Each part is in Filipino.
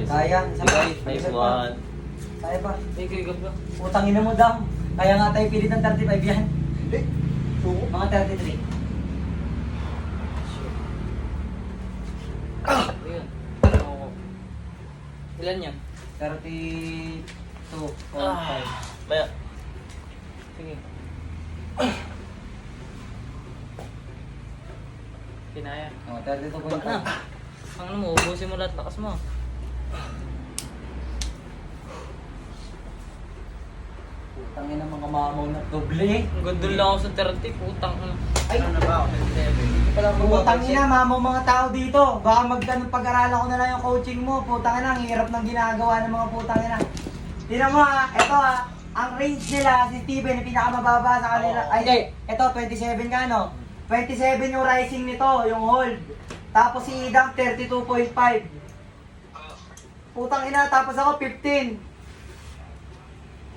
Kaya. Nice one. Kaya pa. Thank you, Gablo. Utangin na mo daw. Kaya nga tayo pilit ng 35 yan. Hindi. Suko. Mga 33. Ayun. Oo. Ilan yan? 32. Maya. Sige. Kinaya. Oh, 32.5. Baka na. Ang ano mo, ubusin mo lahat, lakas mo. Utangin ng mga mamaw na doble. Ang ganda lang ako sa 30, putang ano. Ay, Ano ba ako? 7. utangin na mamaw mga tao dito. Baka pag-aralan ko na lang yung coaching mo. Putangin na, ang hirap ng ginagawa ng mga putangin na. Tingnan mo ha, eto ha. Ang range nila, si Steven, yung pinakamababa sa kanila. Oo. Ay, eto, 27 ka no? 27 yung rising nito, yung hold. Tapos si Idam, 32.5. Putang ina, tapos ako 15.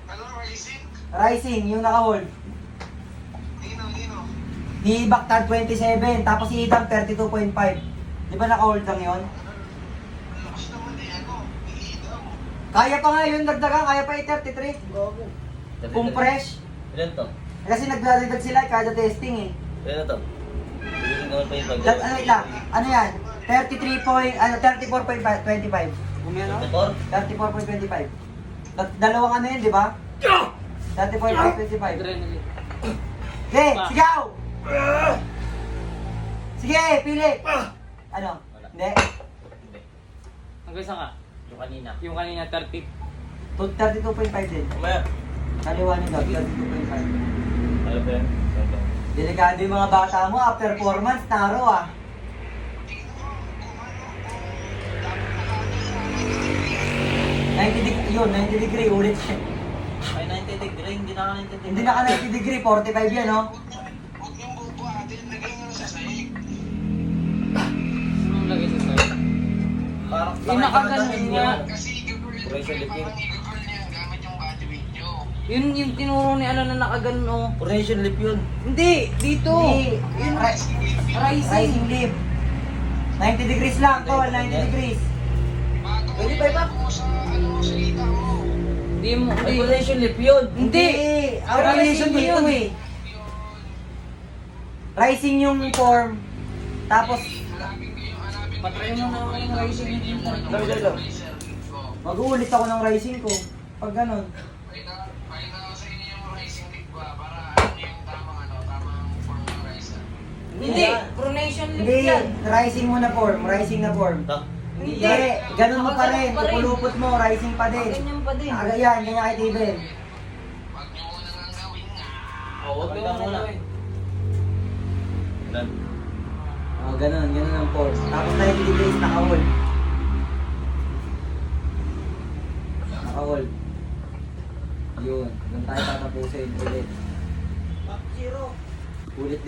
Ano, racing? Rising, yung naka-hold. Nino. Di Bactar 27, tapos si Idam 32.5. Di ba naka-hold lang yun? Lakas naman eh, ano? Iida mo. Kaya pa nga yun, dagdagan, kaya pa 33. Gago. Kung fresh. Ilan to? Kasi nagdadagdag sila kada testing eh. Ilan to? Bibisin ko pa yung pag- Ano wait lang, ano yan? 34.25. Bumiyano? 34? 34.25. Dalawang ano yun, di ba? 34.25. Adrenaline. Okay, sigaw! Sige, pili! Ano? Wala. Hindi? Hindi. Hanggang saan ka? Yung kanina. Yung kanina 30. 32.5 din. Maya. Kaliwa ni Gab, 32.5. Ano ba yan? Delikado yung mga bata mo, after 4 months, taro ah. Yun, 90 degree, ulit siya. Ay, 90 degree. Hindi na ka 90 degree. Hindi na ka 90 degree, 45 yan, no? Huwag niyong bubuhatin, lagay niyo sa sahig. Anong lagay sa sa'yo? Parang Yung nakaganon nga. Kasi i-girl Pressure lift yun. parang i-girl niya gamit yung body weight niyo. Yun yung tinuro ni ano na nakaganon oh. Foundation lip yun. Hindi, dito. Hindi. Yun, rising lift yun. Rising lip. 90 degrees lang, tol, 90 degrees. Bago mo Pwede ba iba? mo sa, ano, sa ita mo. Hindi mo, Ay, hindi. foundation lip yun. Hindi. Ang rising Rising yun yun. eh. Rising yung form. Tapos, Hanapin ko yung hanapin ko Patry mo na ako yung rising yun. Dalo. mag-uulit ako ng rising ko. Pag ganun. Pakita ko sa inyo yung rising lift ba para ano yung tamang form ng riser. Hindi, pronation lift Hindi, yan. rising mo na form, rising na form. Ito. Hindi, ganun mo pa rin. Pupulupot mo, rising pa din. Ganyan pa din. Yan, ganyan kay Steven. Huwag niyo muna nang gawin nga. Oo, wag Pakita mo mo na. na. Ilan? Oh, ganun ang form. Tapos 90 degrees, naka-hold. Naka-hold. Yun, doon tayo tatapusin ulit. Ulit